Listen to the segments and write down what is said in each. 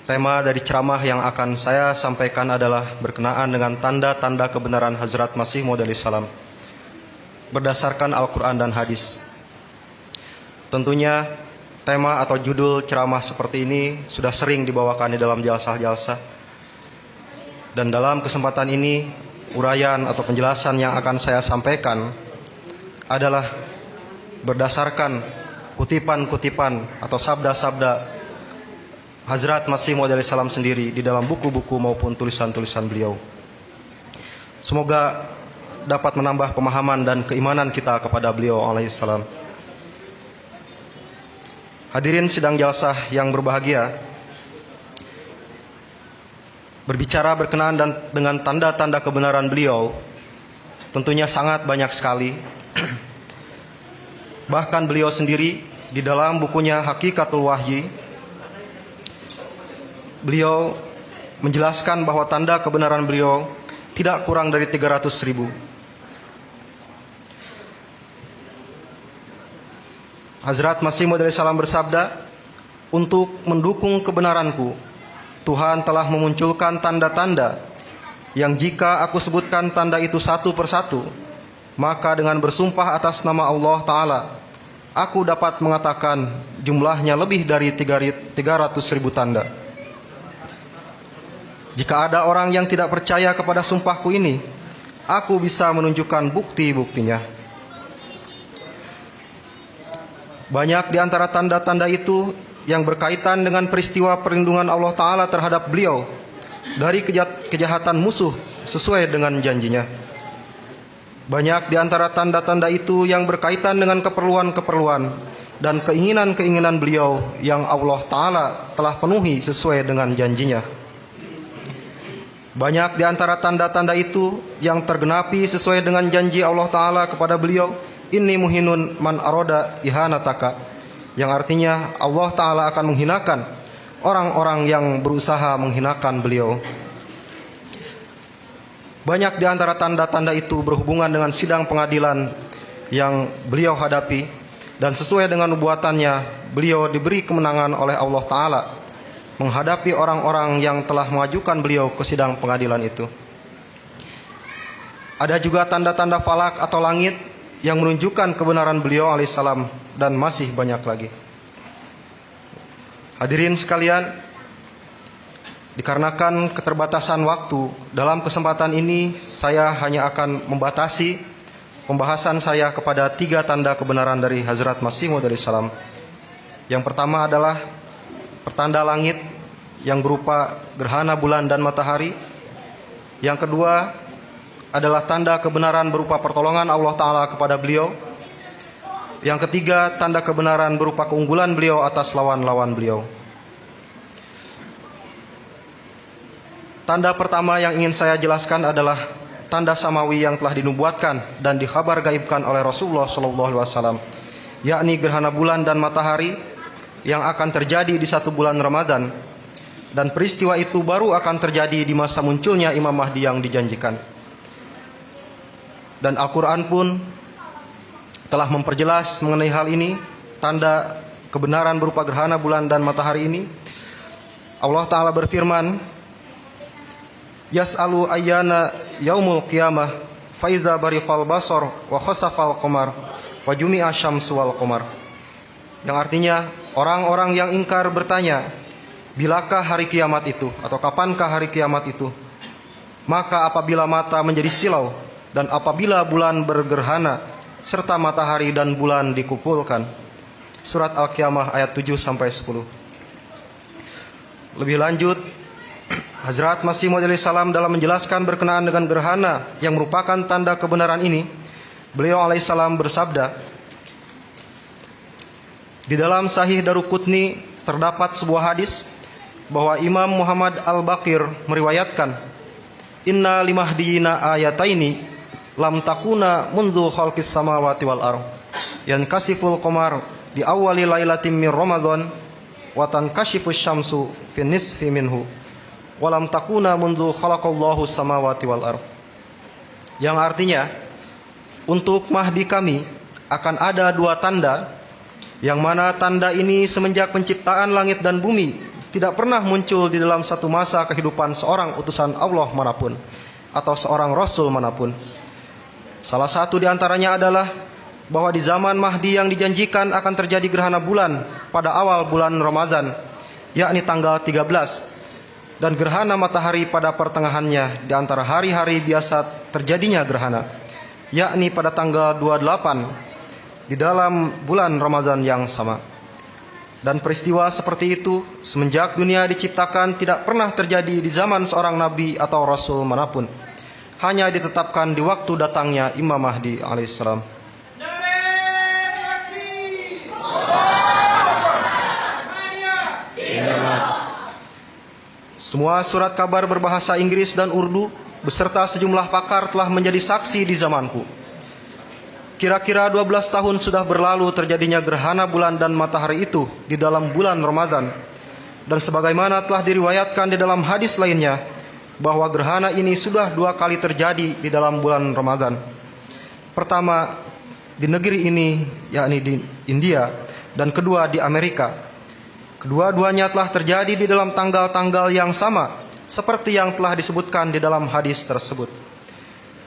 Tema dari ceramah yang akan saya sampaikan adalah berkenaan dengan tanda-tanda kebenaran Hazrat Masih Maud salam berdasarkan Al-Quran dan hadis. Tentunya tema atau judul ceramah seperti ini sudah sering dibawakan di dalam jalsah-jalsah. Dan dalam kesempatan ini, uraian atau penjelasan yang akan saya sampaikan adalah berdasarkan kutipan-kutipan atau sabda-sabda Hazrat Masih Maud salam sendiri di dalam buku-buku maupun tulisan-tulisan beliau. Semoga dapat menambah pemahaman dan keimanan kita kepada beliau alaihissalam. Hadirin sidang jalsah yang berbahagia, berbicara berkenaan dengan tanda-tanda kebenaran beliau tentunya sangat banyak sekali. Bahkan beliau sendiri di dalam bukunya Hakikatul Wahyi, beliau menjelaskan bahwa tanda kebenaran beliau tidak kurang dari 300.000. Hazrat Masih Maud salam bersabda, untuk mendukung kebenaranku, Tuhan telah memunculkan tanda-tanda yang jika aku sebutkan tanda itu satu persatu, maka dengan bersumpah atas nama Allah Ta'ala, aku dapat mengatakan jumlahnya lebih dari 300.000 tanda. Jika ada orang yang tidak percaya kepada sumpahku ini, aku bisa menunjukkan bukti-buktinya. Banyak di antara tanda-tanda itu yang berkaitan dengan peristiwa perlindungan Allah Ta'ala terhadap beliau dari kejahatan musuh sesuai dengan janjinya. Banyak di antara tanda-tanda itu yang berkaitan dengan keperluan-keperluan dan keinginan-keinginan beliau yang Allah Ta'ala telah penuhi sesuai dengan janjinya. Banyak di antara tanda-tanda itu yang tergenapi sesuai dengan janji Allah Ta'ala kepada beliau, inni muhinun man aroda ihanataka, yang artinya Allah Ta'ala akan menghinakan orang-orang yang berusaha menghinakan beliau. Banyak di antara tanda-tanda itu berhubungan dengan sidang pengadilan yang beliau hadapi, dan sesuai dengan nubuatannya beliau diberi kemenangan oleh Allah Ta'ala menghadapi orang-orang yang telah mengajukan beliau ke sidang pengadilan itu. Ada juga tanda-tanda falak atau langit yang menunjukkan kebenaran beliau alaihissalam, dan masih banyak lagi. Hadirin sekalian, dikarenakan keterbatasan waktu, dalam kesempatan ini saya hanya akan membatasi pembahasan saya kepada 3 tanda kebenaran dari Hazrat Masih Maud salam. Yang pertama adalah pertanda langit yang berupa gerhana bulan dan matahari. Yang kedua adalah tanda kebenaran berupa pertolongan Allah Ta'ala kepada beliau. Yang ketiga, tanda kebenaran berupa keunggulan beliau atas lawan-lawan beliau. Tanda pertama yang ingin saya jelaskan adalah tanda samawi yang telah dinubuatkan dan dikhabar gaibkan oleh Rasulullah SAW, yakni gerhana bulan dan matahari yang akan terjadi di 1 bulan Ramadan, dan peristiwa itu baru akan terjadi di masa munculnya Imam Mahdi yang dijanjikan. Dan Al-Quran pun telah memperjelas mengenai hal ini, tanda kebenaran berupa gerhana bulan dan matahari ini. Allah Ta'ala berfirman, Yas'alu ayyana yaumul qiyamah faiza bariqal basar wa khasafal qamar wa jumi'a syamsu wal qamar. Yang artinya, orang-orang yang ingkar bertanya, bilakah hari kiamat itu, atau kapankah hari kiamat itu? Maka apabila mata menjadi silau, dan apabila bulan bergerhana, serta matahari dan bulan dikumpulkan. Surat Al-Qiyamah ayat 7-10. Lebih lanjut, Hazrat Masih Maud salam dalam menjelaskan berkenaan dengan gerhana yang merupakan tanda kebenaran ini, beliau alaihissalam bersabda, di dalam Sahih Daruqutni terdapat sebuah hadis bahwa Imam Muhammad Al-Baqir meriwayatkan, inna limahdiyina ayataini lam takuna mundu khalqis samawati wal ardh yankasiful qamar di awwali lailatin min Ramadan wa tankashifus syamsu fi nisfi minhu wa lam takuna mundu khalaqallahu samawati wal ardh. Yang artinya, untuk Mahdi kami akan ada 2 tanda, yang mana tanda ini semenjak penciptaan langit dan bumi tidak pernah muncul di dalam satu masa kehidupan seorang utusan Allah manapun atau seorang rasul manapun. Salah satu di antaranya adalah bahwa di zaman Mahdi yang dijanjikan akan terjadi gerhana bulan pada awal bulan Ramadan, yakni tanggal 13, dan gerhana matahari pada pertengahannya di antara hari-hari biasa terjadinya gerhana, yakni pada tanggal 28 di dalam bulan Ramadan yang sama. Dan peristiwa seperti itu semenjak dunia diciptakan tidak pernah terjadi di zaman seorang nabi atau rasul manapun. Hanya ditetapkan di waktu datangnya Imam Mahdi alaihissalam. Semua surat kabar berbahasa Inggris dan Urdu beserta sejumlah pakar telah menjadi saksi di zamanku. Kira-kira 12 tahun sudah berlalu terjadinya gerhana bulan dan matahari itu di dalam bulan Ramadan. Dan sebagaimana telah diriwayatkan di dalam hadis lainnya, bahwa gerhana ini sudah 2 kali terjadi di dalam bulan Ramadan. Pertama di negeri ini, yakni di India, dan kedua di Amerika. Kedua-duanya telah terjadi di dalam tanggal-tanggal yang sama, seperti yang telah disebutkan di dalam hadis tersebut.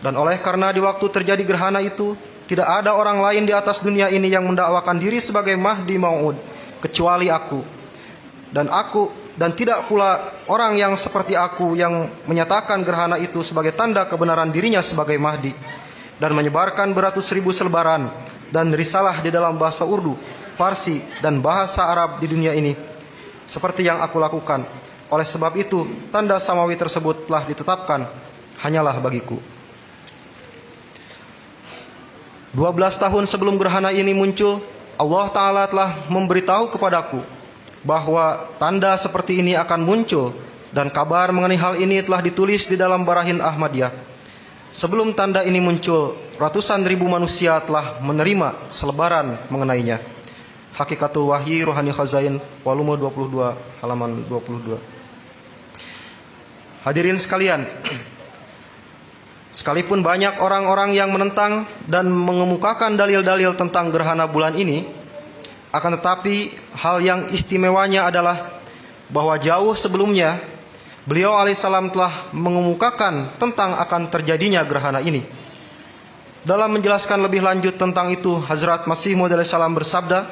Dan oleh karena di waktu terjadi gerhana itu, tidak ada orang lain di atas dunia ini yang mendakwakan diri sebagai Mahdi Mau'ud kecuali aku. Dan tidak pula orang yang seperti aku yang menyatakan gerhana itu sebagai tanda kebenaran dirinya sebagai Mahdi dan menyebarkan beratus ribu selebaran dan risalah di dalam bahasa Urdu, Farsi, dan bahasa Arab di dunia ini seperti yang aku lakukan. Oleh sebab itu, tanda samawi tersebut telah ditetapkan hanyalah bagiku. 12 tahun sebelum gerhana ini muncul, Allah Ta'ala telah memberitahu kepadaku bahwa tanda seperti ini akan muncul, dan kabar mengenai hal ini telah ditulis di dalam Barahin Ahmadiyah. Sebelum tanda ini muncul, ratusan ribu manusia telah menerima selebaran mengenainya. Hakikatul Wahyi Rohani Khazain, volume 22, halaman 22. Hadirin sekalian, sekalipun banyak orang-orang yang menentang dan mengemukakan dalil-dalil tentang gerhana bulan ini, akan tetapi hal yang istimewanya adalah bahwa jauh sebelumnya beliau alaihissalam telah mengemukakan tentang akan terjadinya gerhana ini. Dalam menjelaskan lebih lanjut tentang itu, Hazrat Masih Maud alaihissalam bersabda,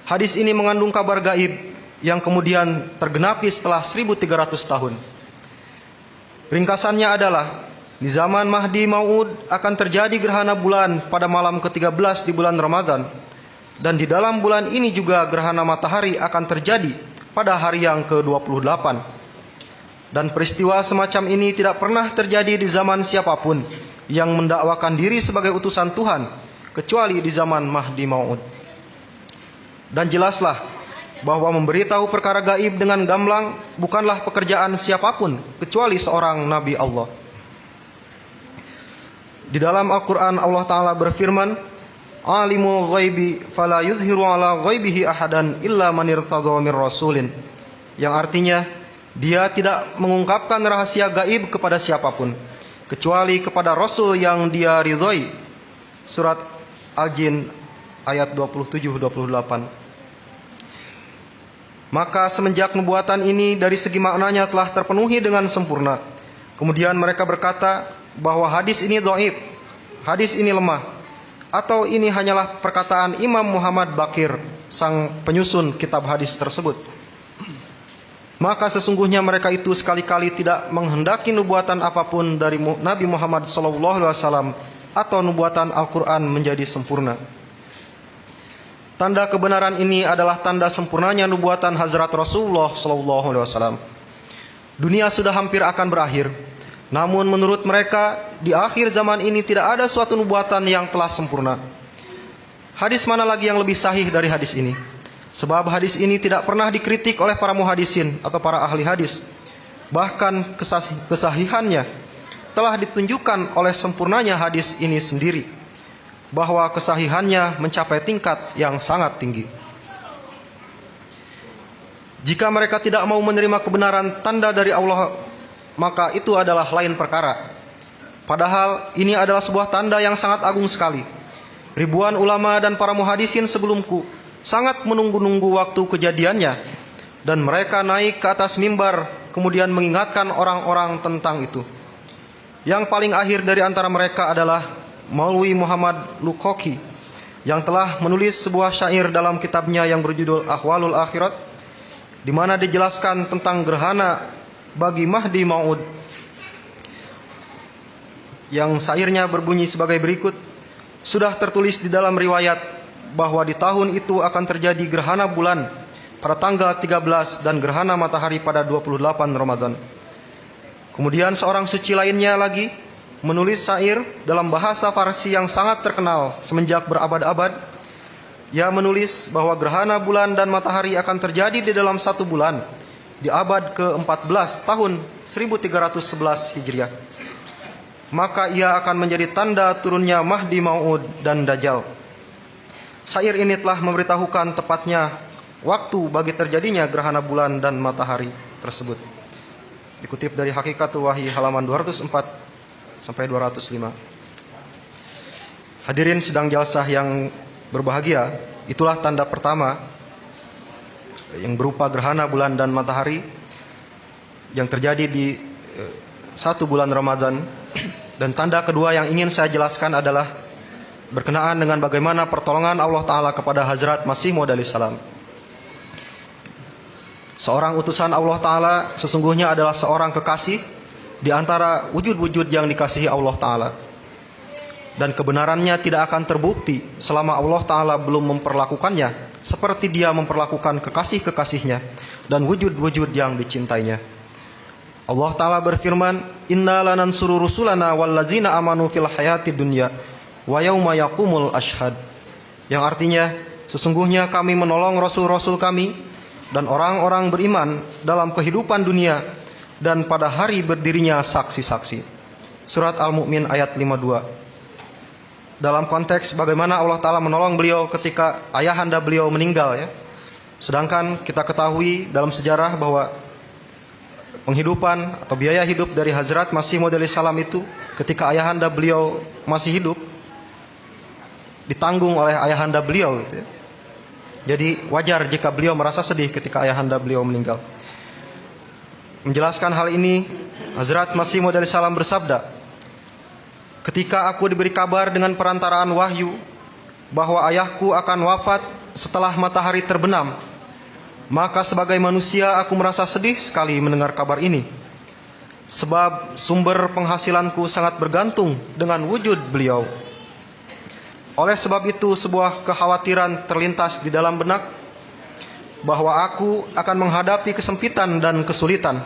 hadis ini mengandung kabar gaib yang kemudian tergenapi setelah 1300 tahun. Ringkasannya adalah, di zaman Mahdi Mau'ud akan terjadi gerhana bulan pada malam ke-13 di bulan Ramadan. Dan di dalam bulan ini juga gerhana matahari akan terjadi pada hari yang ke-28. Dan peristiwa semacam ini tidak pernah terjadi di zaman siapapun yang mendakwakan diri sebagai utusan Tuhan, kecuali di zaman Mahdi Mau'ud. Dan jelaslah bahwa memberitahu perkara gaib dengan gamblang bukanlah pekerjaan siapapun kecuali seorang Nabi Allah. Di dalam Al-Quran Allah Ta'ala berfirman, Alimul ghaibi fala yuzhiru ala ghaibihi ahadan illa man irtadha mir rasulin, yang artinya dia tidak mengungkapkan rahasia gaib kepada siapapun kecuali kepada rasul yang dia ridhoi. Surat Al-Jin ayat 27-28. Maka semenjak nubuatan ini dari segi maknanya telah terpenuhi dengan sempurna, kemudian mereka berkata bahwa hadis ini dhaif, hadis ini lemah, atau ini hanyalah perkataan Imam Muhammad Baqir, sang penyusun kitab hadis tersebut. Maka sesungguhnya mereka itu sekali-kali tidak menghendaki nubuatan apapun dari Nabi Muhammad SAW atau nubuatan Al-Quran menjadi sempurna. Tanda kebenaran ini adalah tanda sempurnanya nubuatan Hazrat Rasulullah SAW. Dunia sudah hampir akan berakhir. Namun menurut mereka, di akhir zaman ini tidak ada suatu nubuatan yang telah sempurna. Hadis mana lagi yang lebih sahih dari hadis ini? Sebab hadis ini tidak pernah dikritik oleh para muhadisin atau para ahli hadis. Bahkan kesahihannya telah ditunjukkan oleh sempurnanya hadis ini sendiri, bahwa kesahihannya mencapai tingkat yang sangat tinggi. Jika mereka tidak mau menerima kebenaran tanda dari Allah, maka itu adalah lain perkara. Padahal ini adalah sebuah tanda yang sangat agung sekali. Ribuan ulama dan para muhadisin sebelumku sangat menunggu-nunggu waktu kejadiannya. Dan mereka naik ke atas mimbar, kemudian mengingatkan orang-orang tentang itu. Yang paling akhir dari antara mereka adalah Maulwi Muhammad Lukoki, yang telah menulis sebuah syair dalam kitabnya yang berjudul Ahwalul Akhirat, di mana dijelaskan tentang gerhana bagi Mahdi Mau'ud. Yang syairnya berbunyi sebagai berikut. Sudah tertulis di dalam riwayat bahwa di tahun itu akan terjadi gerhana bulan pada tanggal 13 dan gerhana matahari pada 28 Ramadan. Kemudian seorang suci lainnya lagi menulis syair dalam bahasa Farsi yang sangat terkenal semenjak berabad-abad. Ia menulis bahwa gerhana bulan dan matahari akan terjadi di dalam satu bulan di abad ke-14 tahun 1311 Hijriah. Maka ia akan menjadi tanda turunnya Mahdi Mau'ud dan Dajjal. Syair ini telah memberitahukan tepatnya waktu bagi terjadinya gerhana bulan dan matahari tersebut. Dikutip dari Hakikatul Wahyi halaman 204 sampai 205. Hadirin sidang jalsah yang berbahagia, itulah tanda pertama yang berupa gerhana bulan dan matahari yang terjadi di satu bulan Ramadan. Dan tanda kedua yang ingin saya jelaskan adalah berkenaan dengan bagaimana pertolongan Allah Ta'ala kepada Hazrat Masih Maud alaihissalam. Seorang utusan Allah Ta'ala sesungguhnya adalah seorang kekasih di antara wujud-wujud yang dikasihi Allah Ta'ala. Dan kebenarannya tidak akan terbukti selama Allah Ta'ala belum memperlakukannya seperti dia memperlakukan kekasih-kekasihnya dan wujud-wujud yang dicintainya. Allah Ta'ala berfirman, Inna lanansuru rusulana wallazina amanu fil hayati dunya wa yauma yaqumul ashhad. Yang artinya, sesungguhnya kami menolong rasul-rasul kami dan orang-orang beriman dalam kehidupan dunia dan pada hari berdirinya saksi-saksi. Surat Al-Mu'min ayat 52. Dalam konteks bagaimana Allah Ta'ala menolong beliau ketika ayahanda beliau meninggal ya. Sedangkan kita ketahui dalam sejarah bahwa penghidupan atau biaya hidup dari Hazrat Masih Maud alaihissalam itu ketika ayahanda beliau masih hidup ditanggung oleh ayahanda beliau gitu ya. Jadi wajar jika beliau merasa sedih ketika ayahanda beliau meninggal. Menjelaskan hal ini, Hazrat Masih Maud alaihissalam bersabda, ketika aku diberi kabar dengan perantaraan wahyu bahwa ayahku akan wafat setelah matahari terbenam, maka sebagai manusia aku merasa sedih sekali mendengar kabar ini. Sebab sumber penghasilanku sangat bergantung dengan wujud beliau. Oleh sebab itu sebuah kekhawatiran terlintas di dalam benak bahwa aku akan menghadapi kesempitan dan kesulitan.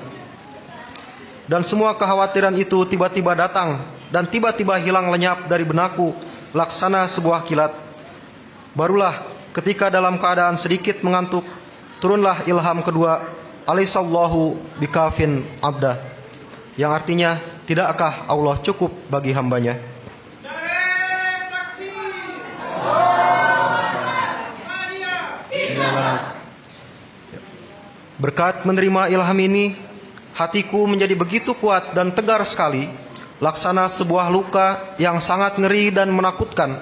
Dan semua kekhawatiran itu tiba-tiba datang dan tiba-tiba hilang lenyap dari benakku laksana sebuah kilat. Barulah ketika dalam keadaan sedikit mengantuk, turunlah ilham kedua, Alaihissallahu bikafin abda, yang artinya, tidakkah Allah cukup bagi hambanya? Berkat menerima ilham ini, hatiku menjadi begitu kuat dan tegar sekali, laksana sebuah luka yang sangat ngeri dan menakutkan.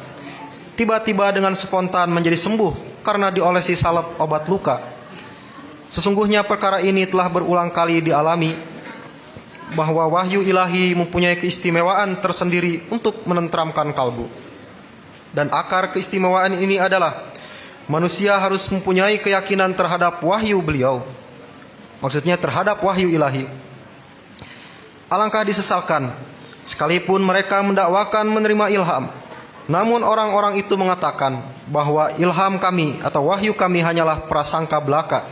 Tiba-tiba dengan spontan menjadi sembuh karena diolesi salep obat luka. Sesungguhnya perkara ini telah berulang kali dialami, bahwa wahyu ilahi mempunyai keistimewaan tersendiri untuk menenteramkan kalbu. Dan akar keistimewaan ini adalah manusia harus mempunyai keyakinan terhadap wahyu beliau. Maksudnya terhadap wahyu ilahi. Alangkah disesalkan, sekalipun mereka mendakwakan menerima ilham, namun orang-orang itu mengatakan bahwa ilham kami atau wahyu kami hanyalah prasangka belaka.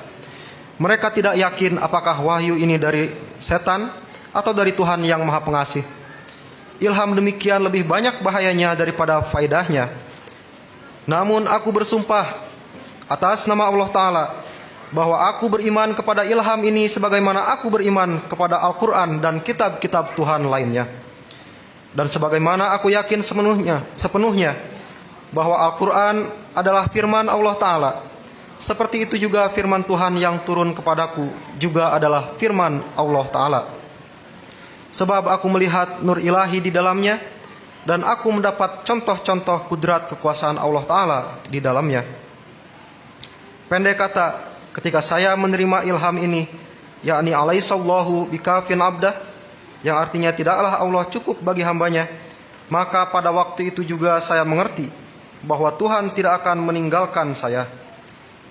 Mereka tidak yakin apakah wahyu ini dari setan atau dari Tuhan yang Maha Pengasih. Ilham demikian lebih banyak bahayanya daripada faedahnya. Namun aku bersumpah atas nama Allah Ta'ala bahwa aku beriman kepada ilham ini sebagaimana aku beriman kepada Al-Quran dan kitab-kitab Tuhan lainnya. Dan sebagaimana aku yakin sepenuhnya bahwa Al-Quran adalah firman Allah Ta'ala, seperti itu juga firman Tuhan yang turun kepadaku juga adalah firman Allah Ta'ala. Sebab aku melihat nur ilahi di dalamnya, dan aku mendapat contoh-contoh kudrat kekuasaan Allah Ta'ala di dalamnya. Pendek kata, ketika saya menerima ilham ini, yakni alaihissallahu bikafin abdah, yang artinya tidaklah Allah cukup bagi hambanya, maka pada waktu itu juga saya mengerti bahwa Tuhan tidak akan meninggalkan saya.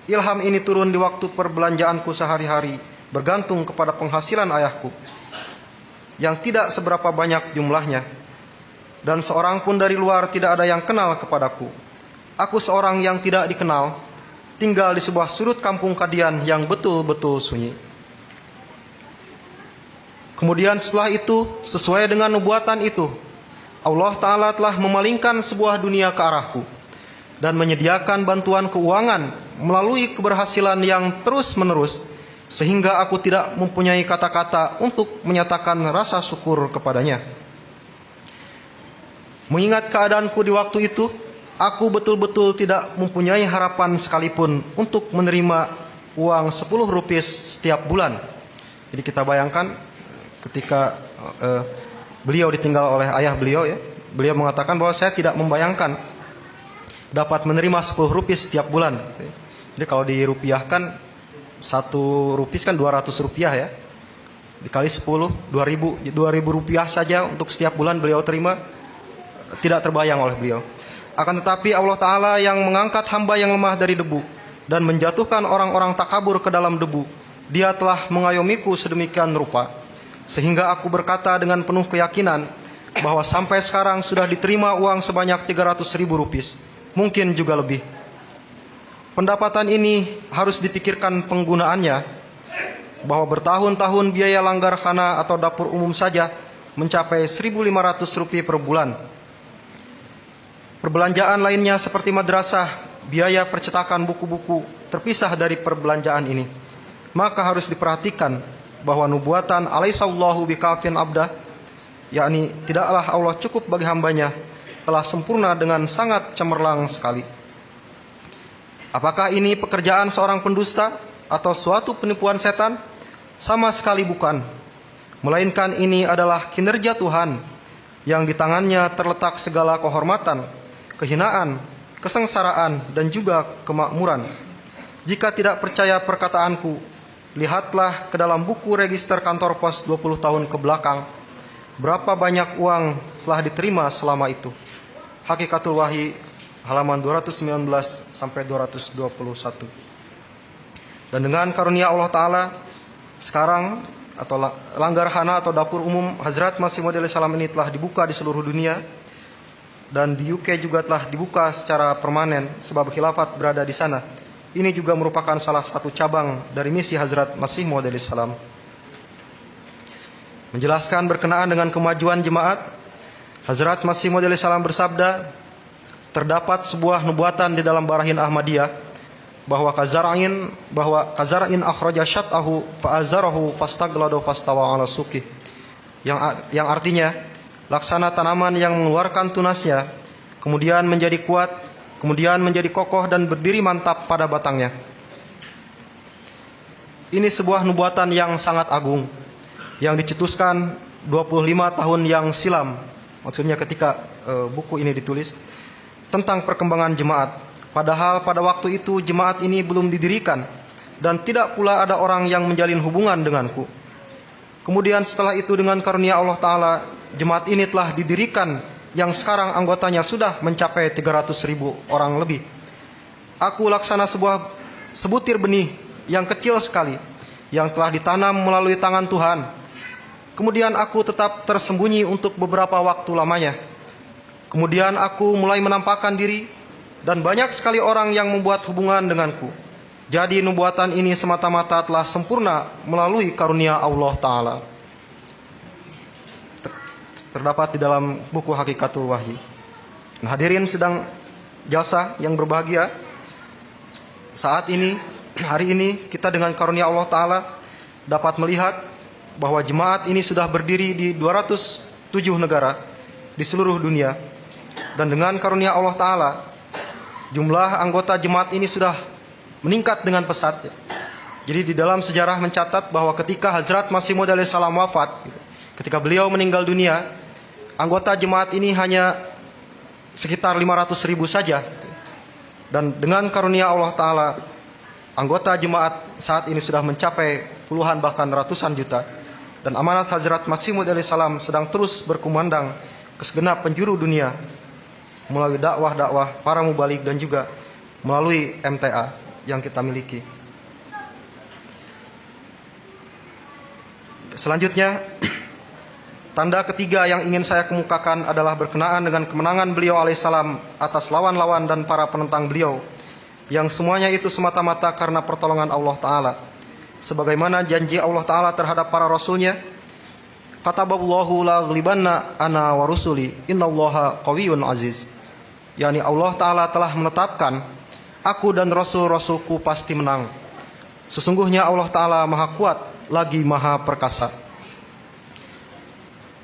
Ilham ini turun di waktu perbelanjaanku sehari-hari, bergantung kepada penghasilan ayahku yang tidak seberapa banyak jumlahnya, dan seorang pun dari luar tidak ada yang kenal kepadaku. Aku seorang yang tidak dikenal, tinggal di sebuah sudut kampung Kadian yang betul-betul sunyi. Kemudian setelah itu, sesuai dengan nubuatan itu, Allah Ta'ala telah memalingkan sebuah dunia ke arahku dan menyediakan bantuan keuangan melalui keberhasilan yang terus-menerus, sehingga aku tidak mempunyai kata-kata untuk menyatakan rasa syukur kepadanya. Mengingat keadaanku di waktu itu, aku betul-betul tidak mempunyai harapan sekalipun untuk menerima uang 10 rupiah setiap bulan. Jadi kita bayangkan ketika beliau ditinggal oleh ayah beliau, ya, beliau mengatakan bahwa saya tidak membayangkan dapat menerima 10 rupiah setiap bulan. Jadi kalau dirupiahkan 1 rupiah kan 200 rupiah, ya, dikali 10 2000 rupiah saja untuk setiap bulan beliau terima, tidak terbayang oleh beliau. Akan tetapi Allah Ta'ala yang mengangkat hamba yang lemah dari debu dan menjatuhkan orang-orang takabur ke dalam debu, Dia telah mengayomiku sedemikian rupa, sehingga aku berkata dengan penuh keyakinan bahwa sampai sekarang sudah diterima uang sebanyak 300.000 rupiah, mungkin juga lebih. Pendapatan ini harus dipikirkan penggunaannya, bahwa bertahun-tahun biaya langgar khana atau dapur umum saja mencapai 1.500 rupiah per bulan. Perbelanjaan lainnya seperti madrasah, biaya percetakan buku-buku terpisah dari perbelanjaan ini. Maka harus diperhatikan bahwa nubuatan alaihissallahu bikafin abdah, yakni tidaklah Allah cukup bagi hambanya, telah sempurna dengan sangat cemerlang sekali. Apakah ini pekerjaan seorang pendusta atau suatu penipuan setan? Sama sekali bukan. Melainkan ini adalah kinerja Tuhan yang di tangannya terletak segala kehormatan, kehinaan, kesengsaraan, dan juga kemakmuran. Jika tidak percaya perkataanku, lihatlah ke dalam buku register kantor pos 20 tahun ke belakang, berapa banyak uang telah diterima selama itu. Hakikatul Wahyi halaman 219 sampai 221. Dan dengan karunia Allah Ta'ala, sekarang atau langgar khana atau dapur umum Hazrat Masih Maud salam ini telah dibuka di seluruh dunia, dan di UK juga telah dibuka secara permanen sebab khilafat berada di sana. Ini juga merupakan salah satu cabang dari misi Hazrat Masih Maud salam. Menjelaskan berkenaan dengan kemajuan jemaat, Hazrat Masih Maud salam bersabda, terdapat sebuah nubuatan di dalam Barahin Ahmadiyah bahwa kazara'in akhraja syat'ahu fa'azarahu fastagladu fastawa ala suki, yang artinya laksana tanaman yang mengeluarkan tunasnya kemudian menjadi kuat, kemudian menjadi kokoh dan berdiri mantap pada batangnya. Ini sebuah nubuatan yang sangat agung yang dicetuskan 25 tahun yang silam, maksudnya ketika buku ini ditulis, tentang perkembangan jemaat. Padahal pada waktu itu jemaat ini belum didirikan dan tidak pula ada orang yang menjalin hubungan denganku. Kemudian setelah itu dengan karunia Allah Ta'ala, jemaat ini telah didirikan yang sekarang anggotanya sudah mencapai 300.000 orang lebih. Aku laksana sebutir benih yang kecil sekali yang telah ditanam melalui tangan Tuhan. Kemudian aku tetap tersembunyi untuk beberapa waktu lamanya. Kemudian aku mulai menampakkan diri dan banyak sekali orang yang membuat hubungan denganku. Jadi nubuatan ini semata-mata telah sempurna melalui karunia Allah Ta'ala. Terdapat di dalam buku Hakikatul Wahyi. Nah, hadirin sedang jalsah yang berbahagia, saat ini, hari ini kita dengan karunia Allah Ta'ala dapat melihat bahwa jemaat ini sudah berdiri di 207 negara di seluruh dunia. Dan dengan karunia Allah Ta'ala, jumlah anggota jemaat ini sudah meningkat dengan pesat. Jadi di dalam sejarah mencatat bahwa ketika Hazrat Masih Maud salam wafat, ketika beliau meninggal dunia, anggota jemaat ini hanya sekitar 500.000 saja. Dan dengan karunia Allah Ta'ala, Anggota jemaat saat ini sudah mencapai puluhan bahkan ratusan juta. Dan amanat Hazrat Masih Maud alaihissalam sedang terus berkumandang ke segenap penjuru dunia melalui dakwah-dakwah para mubalik dan juga melalui MTA yang kita miliki. Selanjutnya, tanda ketiga yang ingin saya kemukakan adalah berkenaan dengan kemenangan beliau alaihissalam atas lawan-lawan dan para penentang beliau, yang semuanya itu semata-mata karena pertolongan Allah Ta'ala. Sebagaimana janji Allah Ta'ala terhadap para rasulnya, kataballahu la ghlibanna ana wa rusuli innallaha qawiyyun aziz. Yani Allah Ta'ala telah menetapkan, aku dan rasul-rasulku pasti menang. Sesungguhnya Allah Ta'ala maha kuat lagi maha perkasa.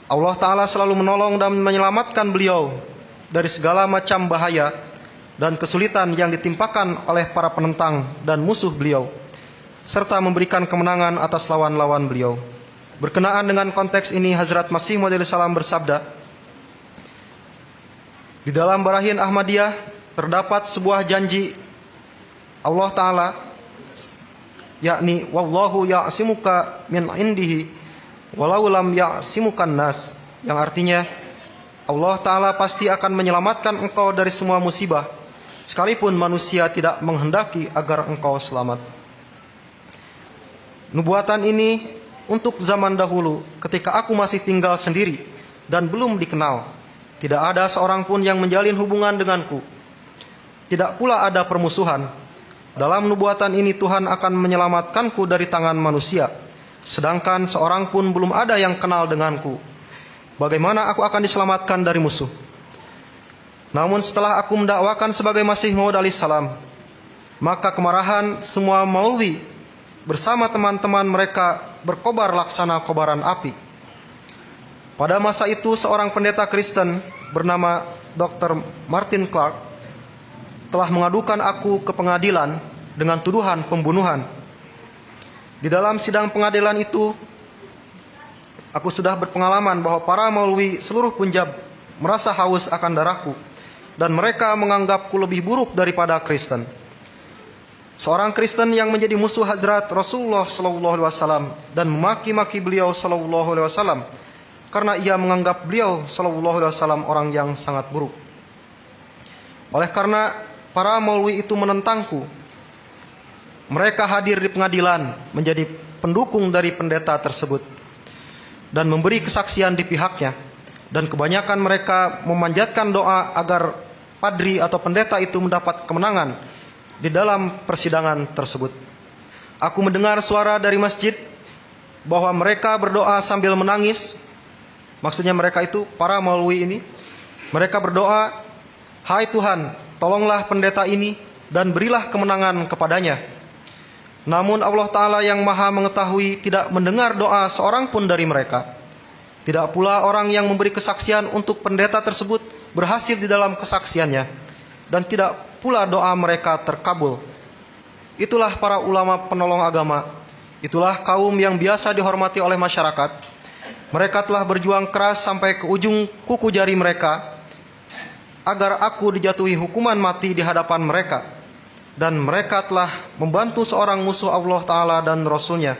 Allah Ta'ala selalu menolong dan menyelamatkan beliau dari segala macam bahaya dan kesulitan yang ditimpakan oleh para penentang dan musuh beliau, serta memberikan kemenangan atas lawan-lawan beliau. Berkenaan dengan konteks ini, Hazrat Masih Maud alaihissalam bersabda, di dalam Barahin Ahmadiyah terdapat sebuah janji Allah Ta'ala, yakni wallahu ya'simuka min indihi walau lam ya'simukan nas, yang artinya Allah Ta'ala pasti akan menyelamatkan engkau dari semua musibah, sekalipun manusia tidak menghendaki agar engkau selamat. Nubuatan ini untuk zaman dahulu ketika aku masih tinggal sendiri dan belum dikenal. Tidak ada seorang pun yang menjalin hubungan denganku. Tidak pula ada permusuhan. Dalam nubuatan ini Tuhan akan menyelamatkanku dari tangan manusia, sedangkan seorang pun belum ada yang kenal denganku. Bagaimana aku akan diselamatkan dari musuh? Namun setelah aku mendakwakan sebagai Masih Maud alaihissalam, maka kemarahan semua maulwi bersama teman-teman mereka berkobar laksana kobaran api. Pada masa itu seorang pendeta Kristen bernama Dr. Martin Clark telah mengadukan aku ke pengadilan dengan tuduhan pembunuhan. Di dalam sidang pengadilan itu, aku sudah berpengalaman bahwa para maulwi seluruh Punjab merasa haus akan darahku, dan mereka menganggapku lebih buruk daripada Kristen. Seorang Kristen yang menjadi musuh Hazrat Rasulullah SAW dan memaki-maki beliau SAW karena ia menganggap beliau SAW orang yang sangat buruk. Oleh karena para maulwi itu menentangku, mereka hadir di pengadilan menjadi pendukung dari pendeta tersebut dan memberi kesaksian di pihaknya, dan kebanyakan mereka memanjatkan doa agar padri atau pendeta itu mendapat kemenangan di dalam persidangan tersebut. Aku mendengar suara dari masjid bahwa mereka berdoa sambil menangis. Maksudnya mereka itu, para maulwi ini, mereka berdoa, hai Tuhan, tolonglah pendeta ini dan berilah kemenangan kepadanya. Namun Allah Ta'ala yang maha mengetahui tidak mendengar doa seorang pun dari mereka. Tidak pula orang yang memberi kesaksian untuk pendeta tersebut berhasil di dalam kesaksiannya, dan tidak pula doa mereka terkabul. Itulah para ulama penolong agama. Itulah kaum yang biasa dihormati oleh masyarakat. Mereka telah berjuang keras sampai ke ujung kuku jari mereka agar aku dijatuhi hukuman mati di hadapan mereka. Dan mereka telah membantu seorang musuh Allah Ta'ala dan Rasulnya.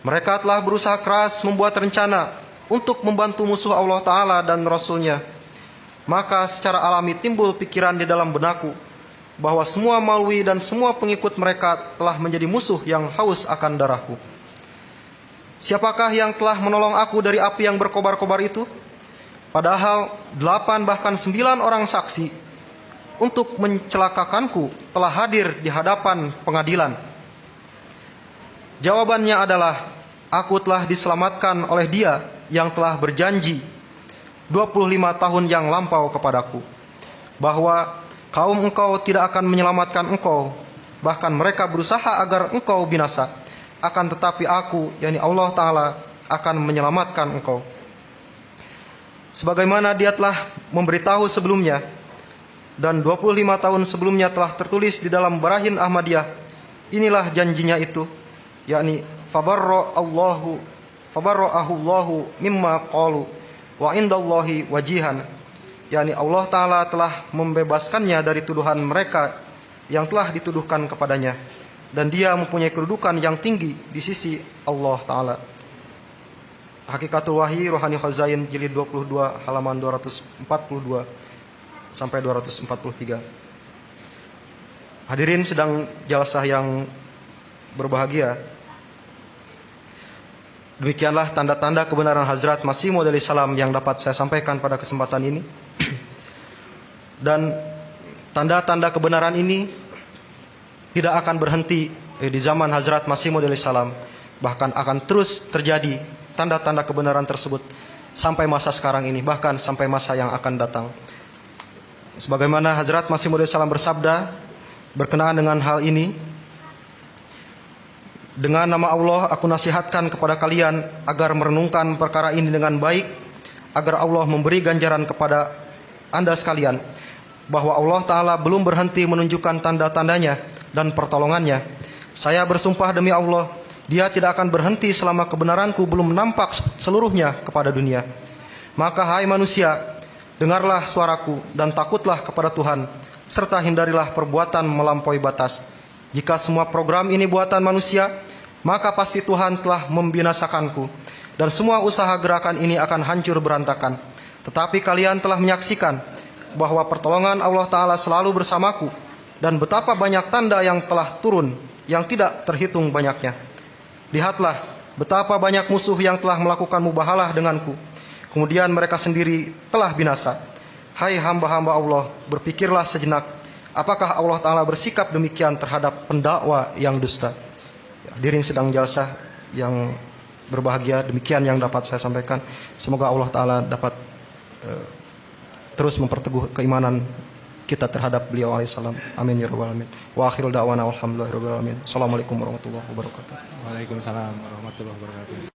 Mereka telah berusaha keras membuat rencana untuk membantu musuh Allah Ta'ala dan Rasulnya. Maka secara alami timbul pikiran di dalam benakku bahwa semua maulwi dan semua pengikut mereka telah menjadi musuh yang haus akan darahku. Siapakah yang telah menolong aku dari api yang berkobar-kobar itu? Padahal 8 bahkan 9 orang saksi untuk mencelakakanku telah hadir di hadapan pengadilan. Jawabannya adalah, aku telah diselamatkan oleh Dia yang telah berjanji 25 tahun yang lampau kepadaku, bahwa kaum engkau tidak akan menyelamatkan engkau, bahkan mereka berusaha agar engkau binasa. Akan tetapi aku, yakni Allah Ta'ala, akan menyelamatkan engkau. Sebagaimana Dia telah memberitahu sebelumnya, dan 25 tahun sebelumnya telah tertulis di dalam Barahin Ahmadiyah, inilah janjinya itu, yakni fabarra'ahu Allahu mimma qalu wa indallahi wajihan, yakni Allah Ta'ala telah membebaskannya dari tuduhan mereka yang telah dituduhkan kepadanya, dan dia mempunyai kedudukan yang tinggi di sisi Allah Ta'ala. Hakikatul Wahyi Rohani Khazain jilid 22 halaman 242 sampai 243. Hadirin sedang jalsah yang berbahagia, demikianlah tanda-tanda kebenaran Hazrat Masih Maud salam yang dapat saya sampaikan pada kesempatan ini. Dan tanda-tanda kebenaran ini tidak akan berhenti di zaman Hazrat Masih Maud salam, bahkan akan terus terjadi tanda-tanda kebenaran tersebut sampai masa sekarang ini, bahkan sampai masa yang akan datang. Sebagaimana Hazrat Masih Maud salam bersabda berkenaan dengan hal ini, dengan nama Allah aku nasihatkan kepada kalian agar merenungkan perkara ini dengan baik, agar Allah memberi ganjaran kepada anda sekalian, bahwa Allah Ta'ala belum berhenti menunjukkan tanda-tandanya dan pertolongannya. Saya bersumpah demi Allah, Dia tidak akan berhenti selama kebenaranku belum nampak seluruhnya kepada dunia. Maka hai manusia, dengarlah suaraku dan takutlah kepada Tuhan, serta hindarilah perbuatan melampaui batas. Jika semua program ini buatan manusia, maka pasti Tuhan telah membinasakanku, dan semua usaha gerakan ini akan hancur berantakan. Tetapi kalian telah menyaksikan bahwa pertolongan Allah Ta'ala selalu bersamaku, dan betapa banyak tanda yang telah turun yang tidak terhitung banyaknya. Lihatlah betapa banyak musuh yang telah melakukan mubahalah denganku, kemudian mereka sendiri telah binasa. Hai hamba-hamba Allah, berpikirlah sejenak, apakah Allah Ta'ala bersikap demikian terhadap pendakwa yang dusta? Hadirin sedang jalsah yang berbahagia, demikian yang dapat saya sampaikan. Semoga Allah Ta'ala dapat terus memperteguh keimanan kita terhadap beliau alaihissalam. Amin ya rabbal alamin. Wa akhirul da'wana walhamdulillahi rabbil alamin. Assalamualaikum warahmatullahi wabarakatuh. Waalaikumsalam warahmatullahi wabarakatuh.